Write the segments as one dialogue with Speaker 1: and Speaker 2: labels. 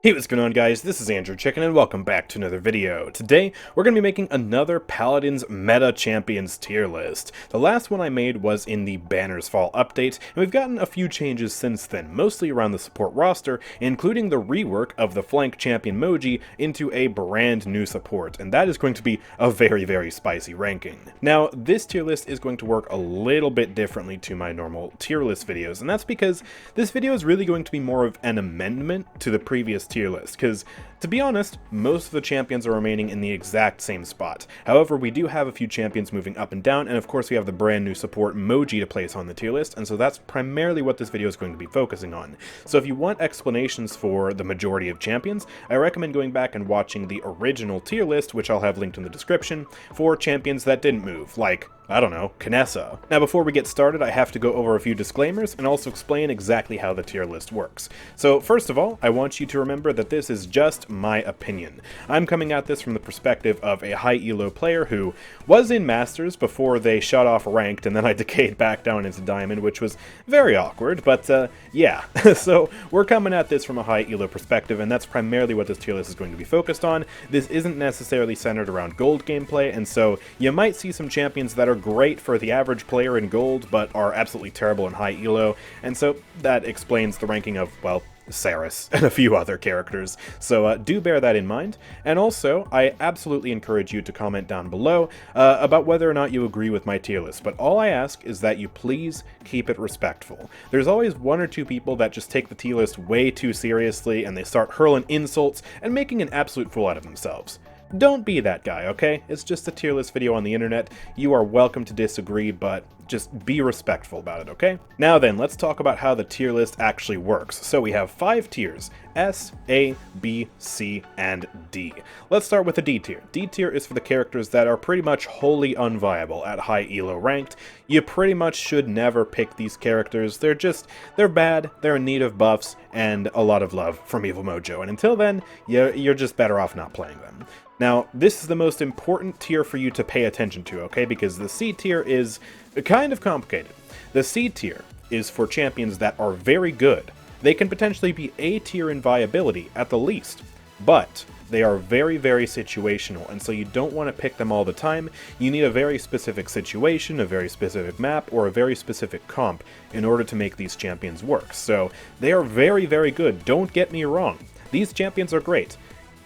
Speaker 1: Hey, what's going on, guys? This is AndrewChicken and welcome back to another video. Today, we're going to be making another Paladins Meta Champions tier list. The last one I made was in the Banners Fall update, and we've gotten a few changes since then, mostly around the support roster, including the rework of the flank champion Moji into a brand new support, and that is going to be a very spicy ranking. Now, this tier list is going to work a little bit differently to my normal tier list videos, and that's because this video is really going to be more of an amendment to the previous tier list, because to be honest, most of the champions are remaining in the exact same spot. However, we do have a few champions moving up and down, and of course we have the brand new support Moji to place on the tier list, and so that's primarily what this video is going to be focusing on. So if you want explanations for the majority of champions, I recommend going back and watching the original tier list, which I'll have linked in the description, for champions that didn't move, like, I don't know, Knessa. Now before we get started, I have to go over a few disclaimers and also explain exactly how the tier list works. So first of all, I want you to remember that this is just my opinion. I'm coming at this from the perspective of a high elo player who was in Masters before they shut off ranked, and then I decayed back down into Diamond, which was very awkward, but yeah. So we're coming at this from a high elo perspective, and that's primarily what this tier list is going to be focused on. This isn't necessarily centered around gold gameplay, and so you might see some champions that are great for the average player in gold, but are absolutely terrible in high elo, and so that explains the ranking of, well, Saris and a few other characters. So do bear that in mind, and also I absolutely encourage you to comment down below about whether or not you agree with my tier list, but all I ask is that you please keep it respectful. There's always one or two people that just take the tier list way too seriously, and they start hurling insults and making an absolute fool out of themselves. Don't be that guy, okay? It's just a tier list video on the internet. You are welcome to disagree, but just be respectful about it, okay? Now then, let's talk about how the tier list actually works. So we have 5 tiers: S, A, B, C, and D. Let's start with the D tier. D tier is for the characters that are pretty much wholly unviable at high elo ranked. You pretty much should never pick these characters. They're bad, they're in need of buffs, and a lot of love from Evil Mojo. And until then, you're just better off not playing them. Now, this is the most important tier for you to pay attention to, okay? Because the C tier is kind of complicated. The C tier is for champions that are very good. They can potentially be A tier in viability at the least, but they are very situational, and so you don't want to pick them all the time. You need a very specific situation, a very specific map, or a very specific comp in order to make these champions work. So they are very good, don't get me wrong. These champions are great.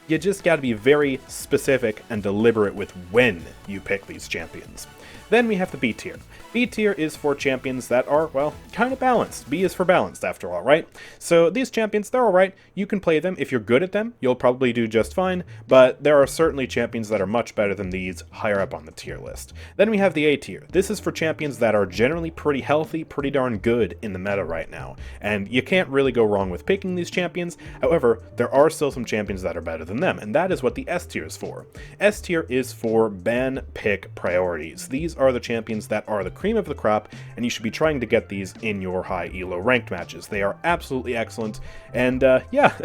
Speaker 1: You just gotta be very specific and deliberate with when you pick these champions. Then we have the B tier. B tier is for champions that are, well, kind of balanced. B is for balanced, after all, right? So these champions, they're alright. You can play them. If you're good at them, you'll probably do just fine, but there are certainly champions that are much better than these higher up on the tier list. Then we have the A tier. This is for champions that are generally pretty healthy, pretty darn good in the meta right now, and you can't really go wrong with picking these champions. However, there are still some champions that are better than them, and that is what the S tier is for. S tier is for ban pick priorities. These are the champions that are the cream of the crop, and you should be trying to get these in your high elo ranked matches. They are absolutely excellent, and yeah,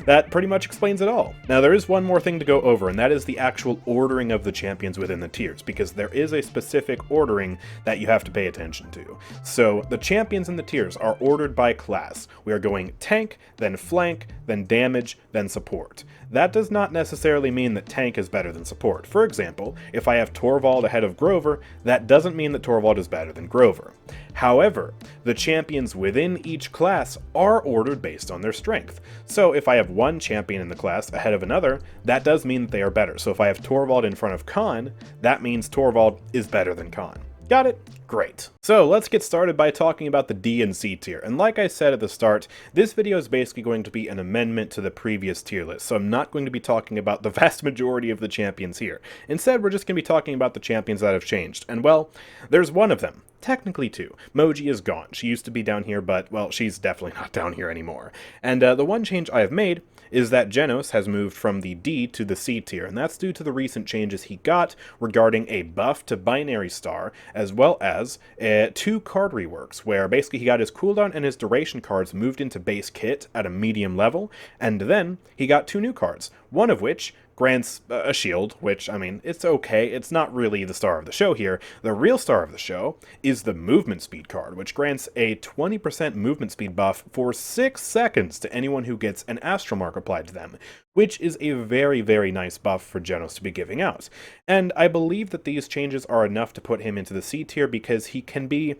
Speaker 1: that pretty much explains it all. Now there is one more thing to go over, and that is the actual ordering of the champions within the tiers, because there is a specific ordering that you have to pay attention to. So the champions in the tiers are ordered by class. We are going tank, then flank, then damage, then support. That does not necessarily mean that tank is better than support. For example, if I have Torvald ahead of Grover, that doesn't mean that Torvald is better than Grover. However, the champions within each class are ordered based on their strength. So if I have one champion in the class ahead of another, that does mean that they are better. So if I have Torvald in front of Khan, that means Torvald is better than Khan. Got it? Great. So let's get started by talking about the D and C tier. And like I said at the start, this video is basically going to be an amendment to the previous tier list. So I'm not going to be talking about the vast majority of the champions here. Instead, we're just going to be talking about the champions that have changed. And well, there's one of them. Technically two. Moji is gone. She used to be down here, but, well, she's definitely not down here anymore. And the one change I have made is that Genos has moved from the D to the C tier, and that's due to the recent changes he got regarding a buff to Binary Star, as well as 2 card reworks, where basically he got his cooldown and his duration cards moved into base kit at a medium level, and then he got 2 new cards, one of which grants a shield, which, I mean, it's okay. It's not really the star of the show here. The real star of the show is the movement speed card, which grants a 20% movement speed buff for 6 seconds to anyone who gets an astral mark applied to them, which is a very, very nice buff for Genos to be giving out. And I believe that these changes are enough to put him into the C tier because he can be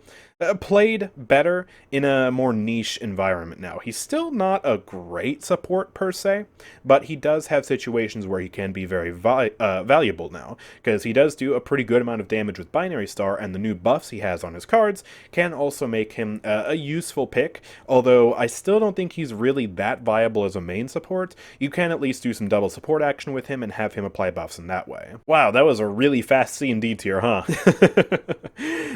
Speaker 1: played better in a more niche environment now. He's still not a great support per se, but he does have situations where he can be very valuable now, because he does do a pretty good amount of damage with Binary Star, and the new buffs he has on his cards can also make him a useful pick, although I still don't think he's really that viable as a main support. You can at least do some double support action with him and have him apply buffs in that way. Wow, that was a really fast C&D tier, huh?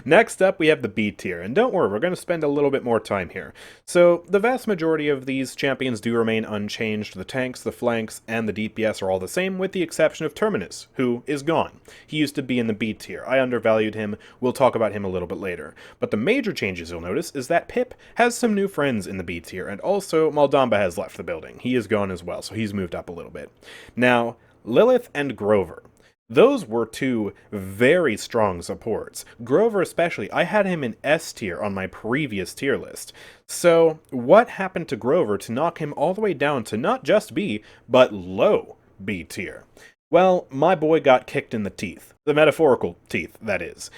Speaker 1: Next up, we have the B tier. And don't worry, we're going to spend a little bit more time here. So, the vast majority of these champions do remain unchanged. The tanks, the flanks, and the DPS are all the same, with the exception of Terminus, who is gone. He used to be in the B tier. I undervalued him. We'll talk about him a little bit later. But the major changes you'll notice is that Pip has some new friends in the B tier, and also Maldamba has left the building. He is gone as well, so he's moved up a little bit. Now, Lilith and Grover. Those were two very strong supports. Grover especially, I had him in S tier on my previous tier list. So, what happened to Grover to knock him all the way down to not just B, but low B tier? Well, my boy got kicked in the teeth. The metaphorical teeth, that is.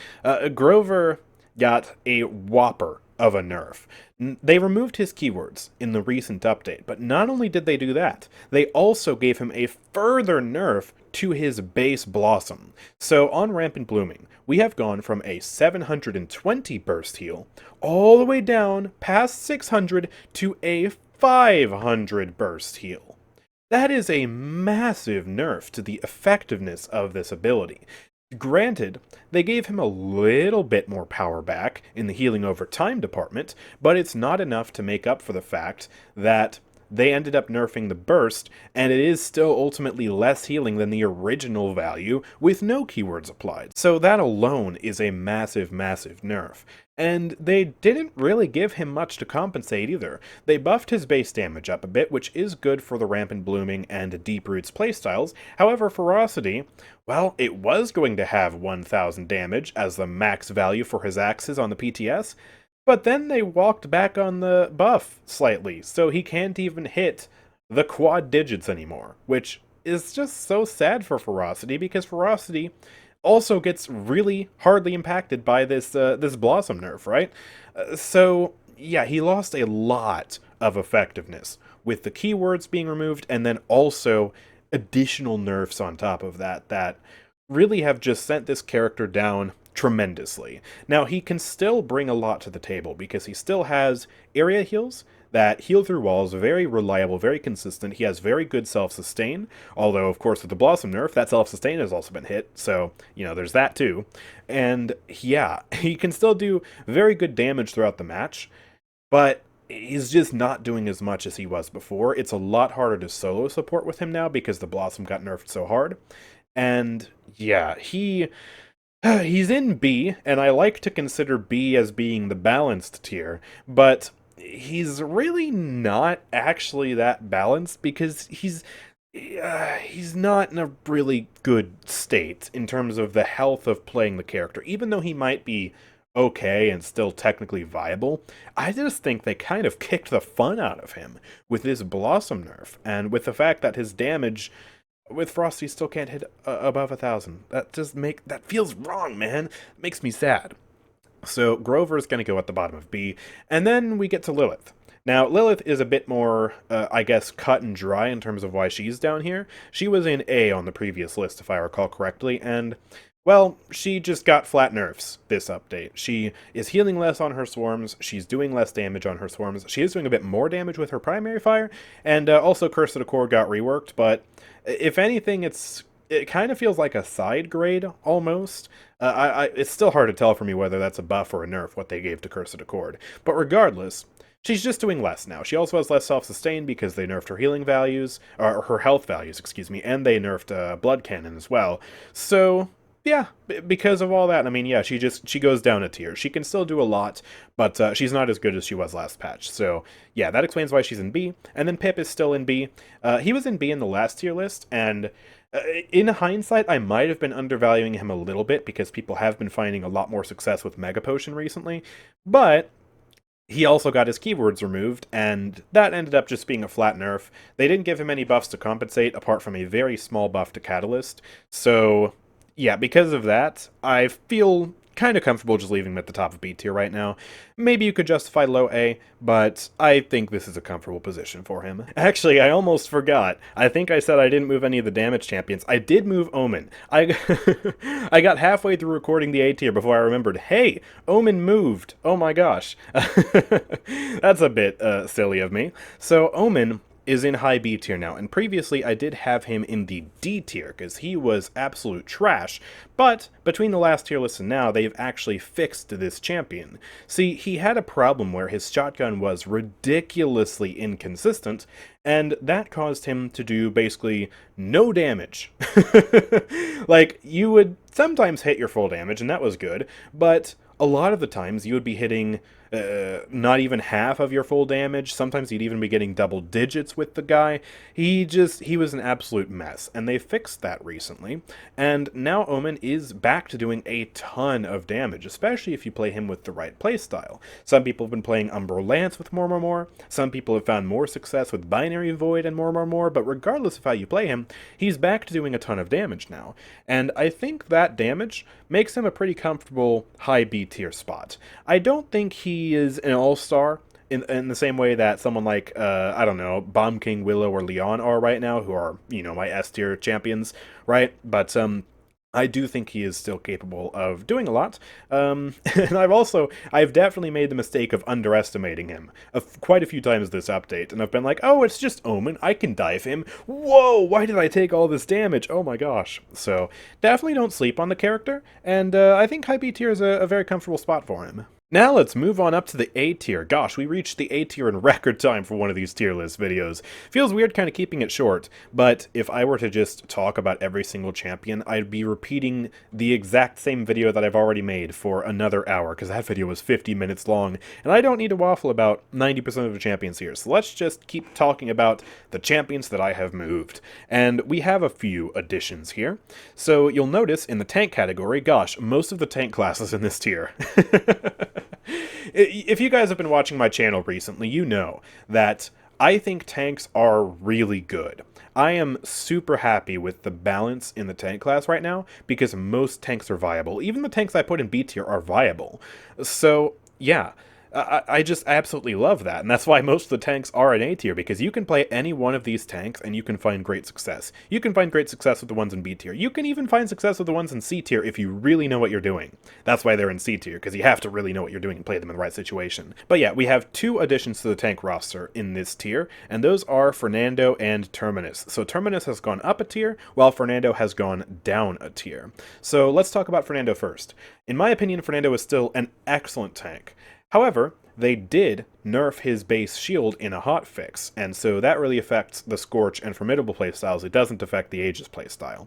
Speaker 1: Grover got a whopper of a nerf. They removed his keywords in the recent update, but not only did they do that, they also gave him a further nerf to his base Blossom. So on Rampant Blooming, we have gone from a 720 burst heal all the way down past 600 to a 500 burst heal. That is a massive nerf to the effectiveness of this ability. Granted, they gave him a little bit more power back in the healing over time department, but it's not enough to make up for the fact that they ended up nerfing the burst, and it is still ultimately less healing than the original value with no keywords applied. So that alone is a massive, massive nerf. And they didn't really give him much to compensate either. They buffed his base damage up a bit, which is good for the Rampant Blooming and Deep Roots playstyles. However, Ferocity, well, it was going to have 1000 damage as the max value for his axes on the PTS, but then they walked back on the buff slightly, so he can't even hit the quad digits anymore, which is just so sad for Ferocity, because Ferocity also gets really hardly impacted by this this Blossom nerf, right? So, yeah, he lost a lot of effectiveness with the keywords being removed, and then also additional nerfs on top of that that really have just sent this character down tremendously. Now, he can still bring a lot to the table because he still has area heals that heal through walls, very reliable, very consistent. He has very good self-sustain, although, of course, with the Blossom nerf, that self-sustain has also been hit, so, you know, there's that too. And, yeah, he can still do very good damage throughout the match, but he's just not doing as much as he was before. It's a lot harder to solo support with him now because the Blossom got nerfed so hard. And, yeah, he's in B, and I like to consider B as being the balanced tier, but he's really not actually that balanced because he's not in a really good state in terms of the health of playing the character. Even though he might be okay and still technically viable, I just think they kind of kicked the fun out of him with this Blossom nerf, and with the fact that his damage with Frosty still can't hit above 1000. That feels wrong, man. It makes me sad. So Grover is going to go at the bottom of B, and then we get to Lilith. Now, Lilith is a bit more, I guess, cut and dry in terms of why she's down here. She was in A on the previous list, if I recall correctly, and, well, she just got flat nerfs this update. She is healing less on her swarms, she's doing less damage on her swarms, she is doing a bit more damage with her primary fire, and also Curse of the Core got reworked, but if anything, it kind of feels like a side grade, almost. It's still hard to tell for me whether that's a buff or a nerf, what they gave to Curse of the Cord. But regardless, she's just doing less now. She also has less self-sustain because they nerfed her healing values, or her health values, excuse me, and they nerfed Blood Cannon as well. So, Yeah, because of all that, I mean, yeah, she goes down a tier. She can still do a lot, but she's not as good as she was last patch. So yeah, that explains why she's in B. And then Pip is still in B. He was in B in the last tier list, and in hindsight, I might have been undervaluing him a little bit because people have been finding a lot more success with Mega Potion recently. But he also got his keywords removed, and that ended up just being a flat nerf. They didn't give him any buffs to compensate, apart from a very small buff to Catalyst. So, yeah, because of that, I feel kind of comfortable just leaving him at the top of B tier right now. Maybe you could justify low A, but I think this is a comfortable position for him. Actually, I almost forgot. I think I said I didn't move any of the damage champions. I did move Omen. I got halfway through recording the A tier before I remembered, hey, Omen moved. Oh my gosh. That's a bit silly of me. So Omen is in high B tier now, and previously I did have him in the D tier, because he was absolute trash, but between the last tier list and now, they've actually fixed this champion. See, he had a problem where his shotgun was ridiculously inconsistent, and that caused him to do basically no damage. Like, you would sometimes hit your full damage, and that was good, but a lot of the times you would be hitting not even half of your full damage. Sometimes you'd even be getting double digits with the guy. He was an absolute mess, and they fixed that recently, and now Omen is back to doing a ton of damage, especially if you play him with the right playstyle. Some people have been playing Umbral Lance with more. Some people have found more success with Binary Void and more, but regardless of how you play him, he's back to doing a ton of damage now, and I think that damage makes him a pretty comfortable high B tier spot. I don't think he is an all-star in the same way that someone like, I don't know, Bomb King, Willow, or Leon are right now, who are, you know, my S tier champions, right? But, I do think he is still capable of doing a lot, and I've definitely made the mistake of underestimating him quite a few times this update, and I've been like, oh, it's just Omen, I can dive him, whoa, why did I take all this damage, oh my gosh. So, definitely don't sleep on the character, and I think high B tier is a very comfortable spot for him. Now let's move on up to the A tier. Gosh, we reached the A tier in record time for one of these tier list videos. Feels weird kind of keeping it short, but if I were to just talk about every single champion, I'd be repeating the exact same video that I've already made for another hour, because that video was 50 minutes long, and I don't need to waffle about 90% of the champions here, so let's just keep talking about the champions that I have moved. And we have a few additions here. So you'll notice in the tank category, gosh, most of the tank classes in this tier. If you guys have been watching my channel recently, you know that I think tanks are really good. I am super happy with the balance in the tank class right now, because most tanks are viable. Even the tanks I put in B tier are viable. So, yeah. I just absolutely love that, and that's why most of the tanks are in A tier, because you can play any one of these tanks and you can find great success. You can find great success with the ones in B tier. You can even find success with the ones in C tier if you really know what you're doing. That's why they're in C tier, because you have to really know what you're doing and play them in the right situation. But yeah, we have two additions to the tank roster in this tier, and those are Fernando and Terminus. So Terminus has gone up a tier, while Fernando has gone down a tier. So let's talk about Fernando first. In my opinion, Fernando is still an excellent tank. However, they did nerf his base shield in a hotfix, and so that really affects the Scorch and Formidable playstyles. It doesn't affect the Aegis playstyle.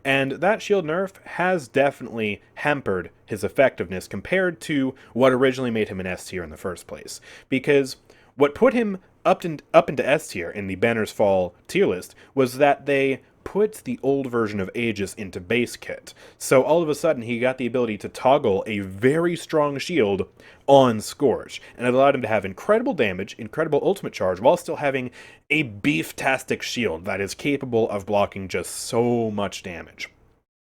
Speaker 1: And that shield nerf has definitely hampered his effectiveness compared to what originally made him an S tier in the first place. Because what put him up into S tier in the Banners Fall tier list was that they put the old version of Aegis into base kit. So all of a sudden he got the ability to toggle a very strong shield on Scorch, and it allowed him to have incredible damage, incredible ultimate charge, while still having a beef-tastic shield that is capable of blocking just so much damage.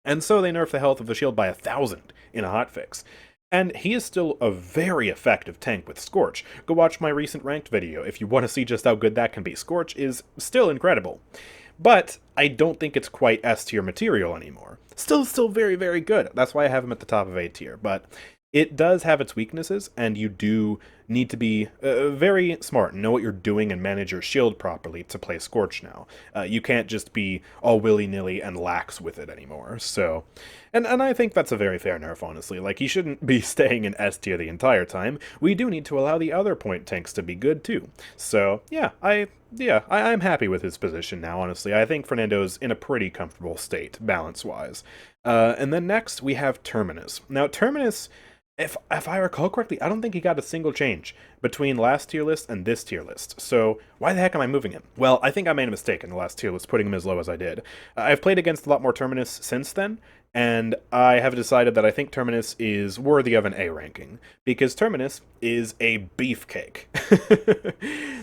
Speaker 1: And so they nerfed the health of the shield by 1,000 in a hotfix. And he is still a very effective tank with Scorch. Go watch my recent ranked video if you want to see just how good that can be. Scorch is still incredible. But I don't think it's quite S tier material anymore. Still very, very good. That's why I have him at the top of A tier. But it does have its weaknesses, and you do need to be very smart and know what you're doing and manage your shield properly to play Scorch now. You can't just be all willy-nilly and lax with it anymore. So, and I think that's a very fair nerf, honestly. Like, he shouldn't be staying in S tier the entire time. We do need to allow the other point tanks to be good too. So, yeah, I'm happy with his position now, honestly. I think Fernando's in a pretty comfortable state, balance-wise. And then next, we have Terminus. Now, Terminus, if I recall correctly, I don't think he got a single change between last tier list and this tier list. So why the heck am I moving him? Well, I think I made a mistake in the last tier list, putting him as low as I did. I've played against a lot more Terminus since then, and I have decided that I think Terminus is worthy of an A ranking, because Terminus is a beefcake.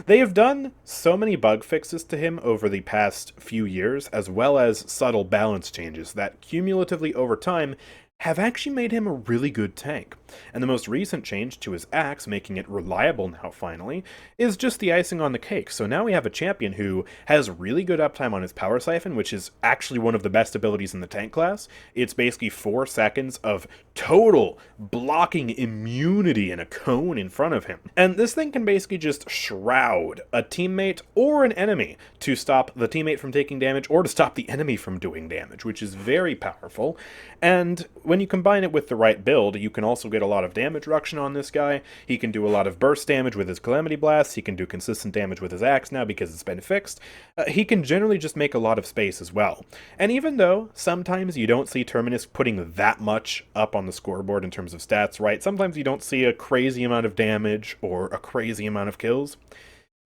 Speaker 1: They have done so many bug fixes to him over the past few years, as well as subtle balance changes, that cumulatively over time have actually made him a really good tank. And the most recent change to his axe, making it reliable now finally, is just the icing on the cake. So now we have a champion who has really good uptime on his power siphon, which is actually one of the best abilities in the tank class. It's basically 4 seconds of total blocking immunity in a cone in front of him. And this thing can basically just shroud a teammate or an enemy to stop the teammate from taking damage or to stop the enemy from doing damage, which is very powerful. And when you combine it with the right build, you can also get a lot of damage reduction on this guy. He can do a lot of burst damage with his Calamity Blasts. He can do consistent damage with his axe now because it's been fixed. He can generally just make a lot of space as well. And even though sometimes you don't see Terminus putting that much up on the scoreboard in terms of stats, right? Sometimes you don't see a crazy amount of damage or a crazy amount of kills.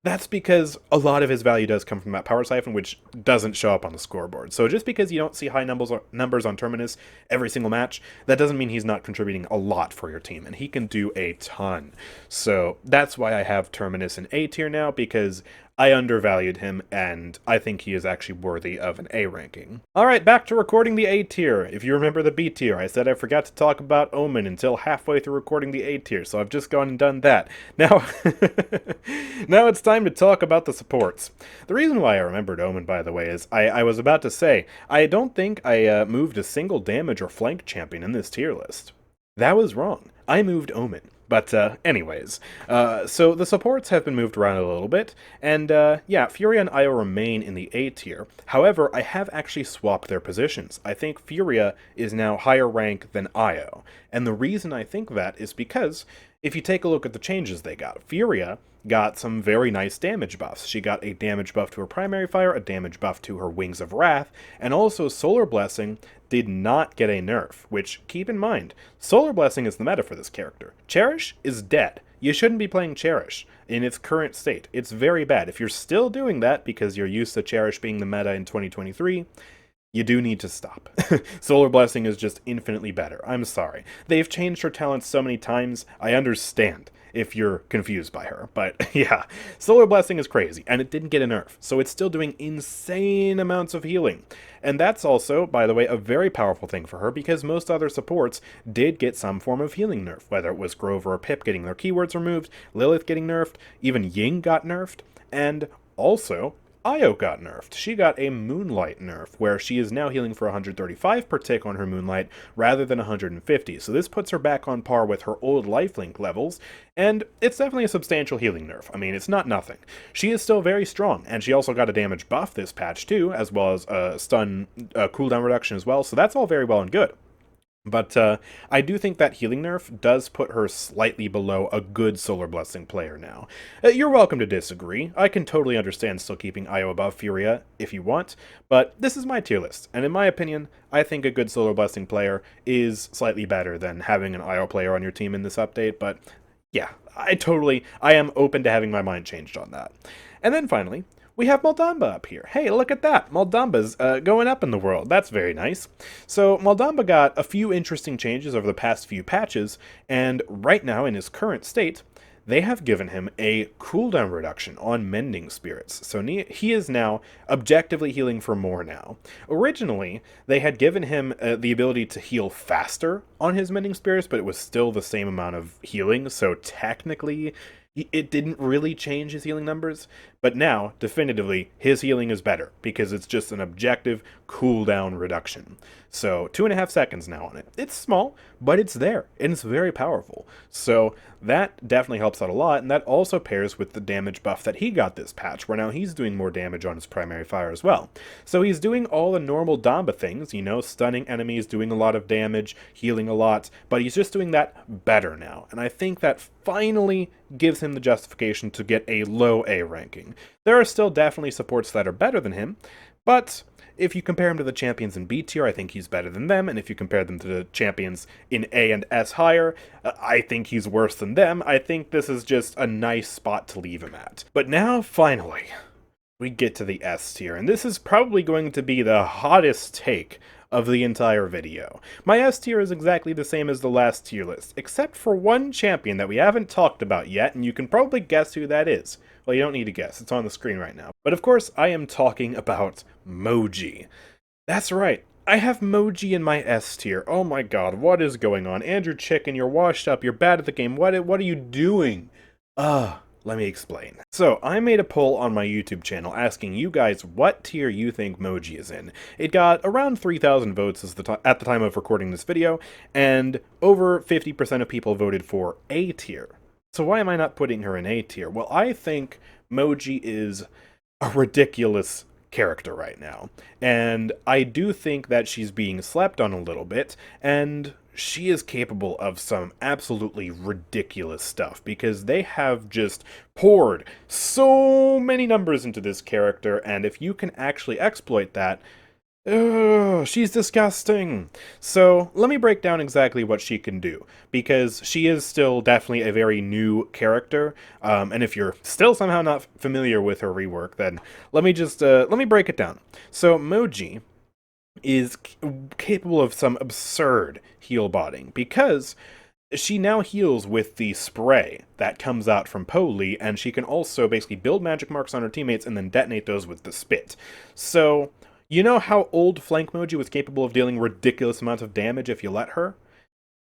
Speaker 1: That's because a lot of his value does come from that power siphon, which doesn't show up on the scoreboard. So just because you don't see high numbers on Terminus every single match, that doesn't mean he's not contributing a lot for your team, and he can do a ton. So that's why I have Terminus in A tier now, because I undervalued him, and I think he is actually worthy of an A ranking. Alright, back to recording the A tier. If you remember the B tier, I said I forgot to talk about Omen until halfway through recording the A tier, so I've just gone and done that. Now, now it's time to talk about the supports. The reason why I remembered Omen, by the way, is I was about to say, I don't think I moved a single damage or flank champion in this tier list. That was wrong. I moved Omen. But anyways, so the supports have been moved around a little bit, and yeah, Furia and Io remain in the A tier. However, I have actually swapped their positions. I think Furia is now higher rank than Io, and the reason I think that is because if you take a look at the changes they got, Furia got some very nice damage buffs. She got a damage buff to her primary fire, a damage buff to her Wings of Wrath, and also Solar Blessing did not get a nerf, which, keep in mind, Solar Blessing is the meta for this character. Cherish is dead. You shouldn't be playing Cherish in its current state. It's very bad. If you're still doing that because you're used to Cherish being the meta in 2023, you do need to stop. Solar Blessing is just infinitely better. I'm sorry. They've changed her talents so many times, I understand if you're confused by her. But yeah, Solar Blessing is crazy, and it didn't get a nerf, so it's still doing insane amounts of healing. And that's also, by the way, a very powerful thing for her, because most other supports did get some form of healing nerf, whether it was Grover or Pip getting their keywords removed, Lilith getting nerfed, even Ying got nerfed, and also Io got nerfed. She got a Moonlight nerf, where she is now healing for 135 per tick on her Moonlight, rather than 150, so this puts her back on par with her old lifelink levels, and it's definitely a substantial healing nerf. I mean, it's not nothing. She is still very strong, and she also got a damage buff this patch too, as well as a stun cooldown reduction as well, so that's all very well and good. But I do think that healing nerf does put her slightly below a good Solar Blessing player now. You're welcome to disagree. I can totally understand still keeping Io above Furia if you want, but this is my tier list, and in my opinion, I think a good Solar Blessing player is slightly better than having an Io player on your team in this update, but yeah, I am open to having my mind changed on that. And then finally, we have Moldamba up here. Hey, look at that. Moldamba's going up in the world. That's very nice. So Moldamba got a few interesting changes over the past few patches, and right now in his current state, they have given him a cooldown reduction on Mending Spirits. So he is now objectively healing for more now. Originally, they had given him the ability to heal faster on his Mending Spirits, but it was still the same amount of healing, so technically it didn't really change his healing numbers, But now, definitively, his healing is better, because it's just an objective cooldown reduction. So, 2.5 seconds now on it. It's small, but it's there, and it's very powerful. So, that definitely helps out a lot, and that also pairs with the damage buff that he got this patch, where now he's doing more damage on his primary fire as well. So he's doing all the normal Damba things, you know, stunning enemies, doing a lot of damage, healing a lot, but he's just doing that better now, and I think that finally gives him the justification to get a low A ranking. There are still definitely supports that are better than him, but if you compare him to the champions in B tier, I think he's better than them, and if you compare them to the champions in A and S higher, I think he's worse than them. I think this is just a nice spot to leave him at. But now, finally, we get to the S tier, and this is probably going to be the hottest take of the entire video. My S tier is exactly the same as the last tier list, except for one champion that we haven't talked about yet, and you can probably guess who that is. Well, you don't need to guess, it's on the screen right now. But of course, I am talking about Moji. That's right, I have Moji in my S tier. Oh my god, what is going on? AndrewChicken, you're washed up, you're bad at the game, what are you doing? Let me explain. So, I made a poll on my YouTube channel asking you guys what tier you think Moji is in. It got around 3,000 votes at the time of recording this video, and over 50% of people voted for A tier. So why am I not putting her in A tier? Well, I think Moji is a ridiculous character right now, and I do think that she's being slept on a little bit, and she is capable of some absolutely ridiculous stuff, because they have just poured so many numbers into this character, and if you can actually exploit that, she's disgusting. So let me break down exactly what she can do, because she is still definitely a very new character, and if you're still somehow not familiar with her rework, then let me break it down. So Moji is capable of some absurd heal botting, because she now heals with the spray that comes out from Poli, and she can also basically build magic marks on her teammates and then detonate those with the spit. So you know how old Flank Moji was capable of dealing ridiculous amounts of damage if you let her?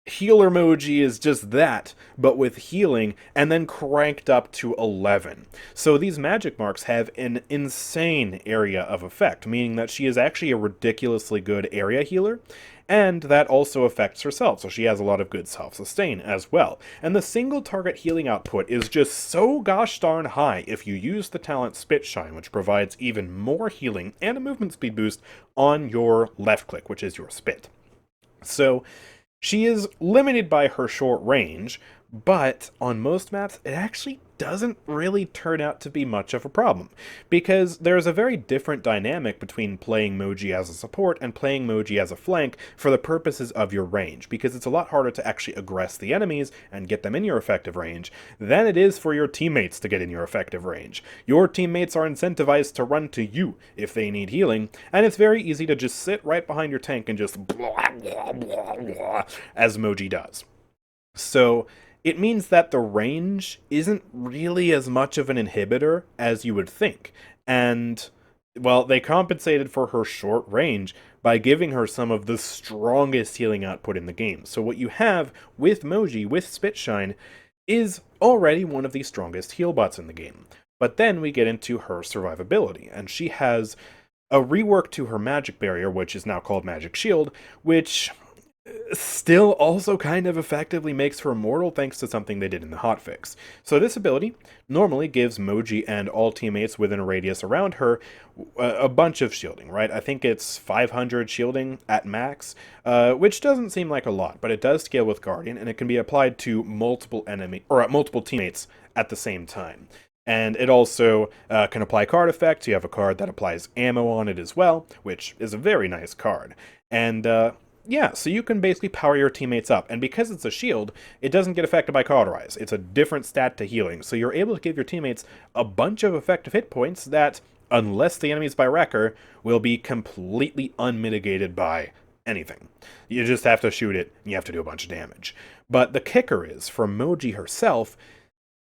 Speaker 1: Healer Moji is just that, but with healing, and then cranked up to 11. So these magic marks have an insane area of effect, meaning that she is actually a ridiculously good area healer, and that also affects herself, so she has a lot of good self-sustain as well. And the single target healing output is just so gosh darn high if you use the talent Spit Shine, which provides even more healing and a movement speed boost on your left click, which is your spit. So she is limited by her short range, but on most maps, it actually doesn't really turn out to be much of a problem, because there's a very different dynamic between playing Moji as a support and playing Moji as a flank for the purposes of your range, because it's a lot harder to actually aggress the enemies and get them in your effective range than it is for your teammates to get in your effective range. Your teammates are incentivized to run to you if they need healing, and it's very easy to just sit right behind your tank and just blah, blah, blah, blah, as Moji does. So it means that the range isn't really as much of an inhibitor as you would think, and, well, they compensated for her short range by giving her some of the strongest healing output in the game. So what you have with Moji, with Spitshine, is already one of the strongest heal bots in the game. But then we get into her survivability, and she has a rework to her magic barrier, which is now called Magic Shield, which still also kind of effectively makes her immortal thanks to something they did in the hotfix. So this ability normally gives Moji and all teammates within a radius around her a bunch of shielding, right? I think it's 500 shielding at max, which doesn't seem like a lot, but it does scale with Guardian, and it can be applied to multiple teammates at the same time. And it also can apply card effects. You have a card that applies ammo on it as well, which is a very nice card. And yeah, so you can basically power your teammates up, and because it's a shield, it doesn't get affected by Cauterize. It's a different stat to healing, so you're able to give your teammates a bunch of effective hit points that, unless the enemy's by Wrecker, will be completely unmitigated by anything. You just have to shoot it, and you have to do a bunch of damage. But the kicker is, for Moji herself,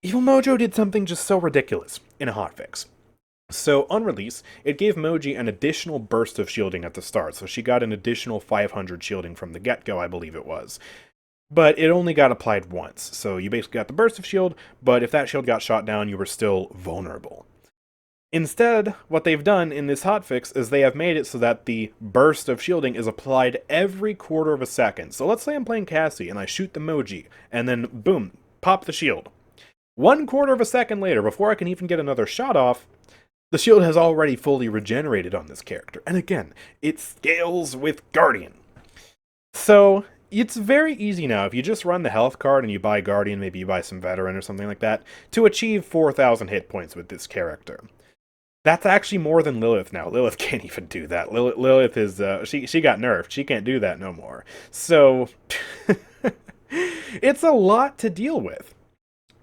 Speaker 1: Evil Mojo did something just so ridiculous in a hotfix. So, on release, it gave Moji an additional burst of shielding at the start, so she got an additional 500 shielding from the get-go, I believe it was. But it only got applied once, so you basically got the burst of shield, but if that shield got shot down, you were still vulnerable. Instead, what they've done in this hotfix is they have made it so that the burst of shielding is applied every quarter of a second. So let's say I'm playing Cassie and I shoot the Moji, and then boom, pop the shield. 1/4 of a second later, before I can even get another shot off, the shield has already fully regenerated on this character. And again, it scales with Guardian. So it's very easy now, if you just run the health card and you buy Guardian, maybe you buy some Veteran or something like that, to achieve 4,000 hit points with this character. That's actually more than Lilith now. Lilith can't even do that. Lilith is, she got nerfed. She can't do that no more. So, it's a lot to deal with.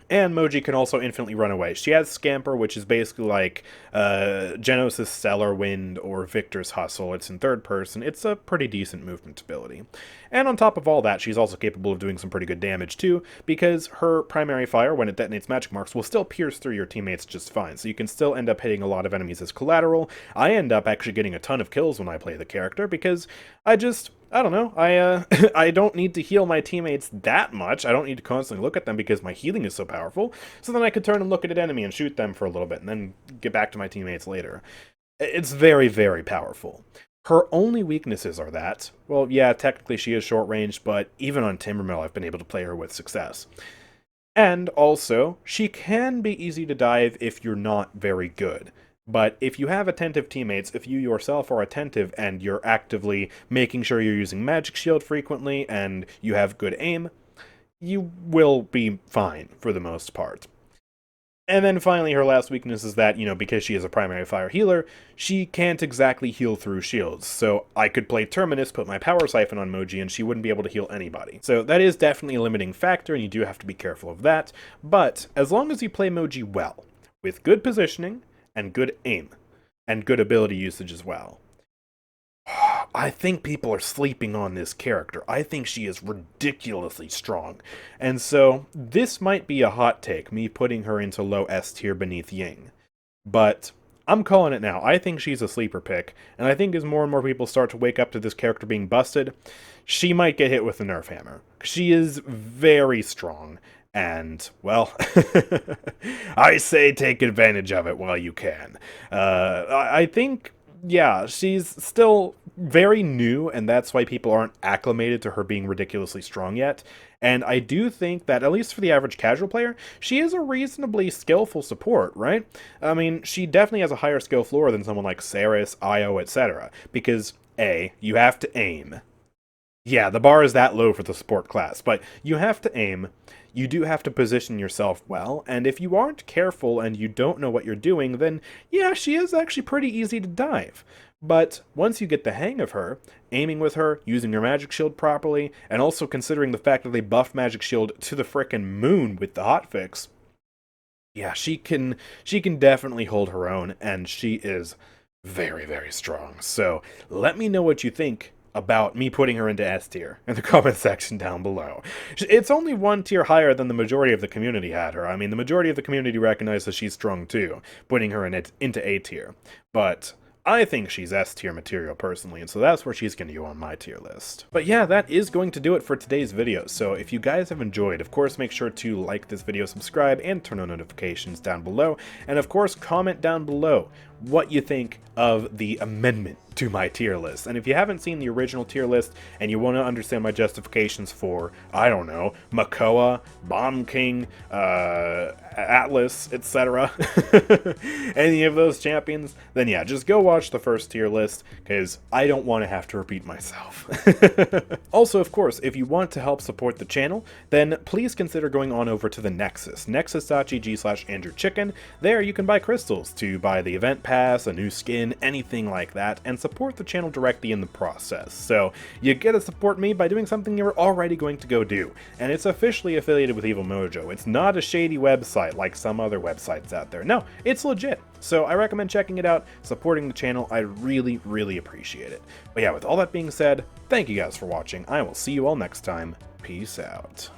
Speaker 1: And Moji can also infinitely run away. She has Scamper, which is basically like Genos' Stellar Wind or Victor's Hustle. It's in third person. It's a pretty decent movement ability. And on top of all that, she's also capable of doing some pretty good damage too, because her primary fire, when it detonates magic marks, will still pierce through your teammates just fine. So you can still end up hitting a lot of enemies as collateral. I end up actually getting a ton of kills when I play the character, because I don't know, I don't need to heal my teammates that much. I don't need to constantly look at them because my healing is so powerful. So then I could turn and look at an enemy and shoot them for a little bit and then get back to my teammates later. It's very, very powerful. Her only weaknesses are that, well, yeah, technically she is short range, but even on Timbermill I've been able to play her with success. And also, she can be easy to dive if you're not very good. But if you have attentive teammates, if you yourself are attentive and you're actively making sure you're using Magic Shield frequently and you have good aim, you will be fine for the most part. And then finally, her last weakness is that, because she is a primary fire healer, she can't exactly heal through shields. So I could play Terminus, put my Power Siphon on Moji, and she wouldn't be able to heal anybody. So that is definitely a limiting factor, and you do have to be careful of that. But as long as you play Moji well, with good positioning, and good aim, and good ability usage as well, I think people are sleeping on this character. I think she is ridiculously strong. And so, this might be a hot take, me putting her into low S tier beneath Ying. But I'm calling it now. I think she's a sleeper pick, and I think as more and more people start to wake up to this character being busted, she might get hit with the nerf hammer. She is very strong, and, well, I say take advantage of it while you can. I think, yeah, she's still very new, and that's why people aren't acclimated to her being ridiculously strong yet. And I do think that, at least for the average casual player, she is a reasonably skillful support, right? I mean, she definitely has a higher skill floor than someone like Saris, Io, etc. Because, A, you have to aim. Yeah, the bar is that low for the support class, but you have to aim, you do have to position yourself well, and if you aren't careful and you don't know what you're doing, then yeah, she is actually pretty easy to dive. But once you get the hang of her, aiming with her, using your Magic Shield properly, and also considering the fact that they buffed Magic Shield to the frickin' moon with the hotfix, yeah, she can definitely hold her own, and she is very, very strong. So let me know what you think about me putting her into S tier in the comment section down below. It's only one tier higher than the majority of the community had her. I mean, the majority of the community recognizes she's strong too, putting her into A tier. But I think she's S tier material personally, and so that's where she's going to go on my tier list. But yeah, that is going to do it for today's video. So if you guys have enjoyed, of course, make sure to like this video, subscribe, and turn on notifications down below. And of course, comment down below what you think of the amendment to my tier list. And if you haven't seen the original tier list and you want to understand my justifications for, I don't know, Makoa, Bomb King, Atlas, etc., any of those champions, then yeah, just go watch the first tier list, because I don't want to have to repeat myself. Also, of course, if you want to help support the channel, then please consider going on over to the Nexus, nexus.gg/AndrewChicken. There you can buy crystals to buy the event pass, a new skin, anything like that, and support the channel directly in the process. So you get to support me by doing something you're already going to go do, and it's officially affiliated with Evil Mojo. It's not a shady website like some other websites out there. No, it's legit. So I recommend checking it out, supporting the channel. I really, really appreciate it. But yeah, with all that being said, thank you guys for watching. I will see you all next time. Peace out.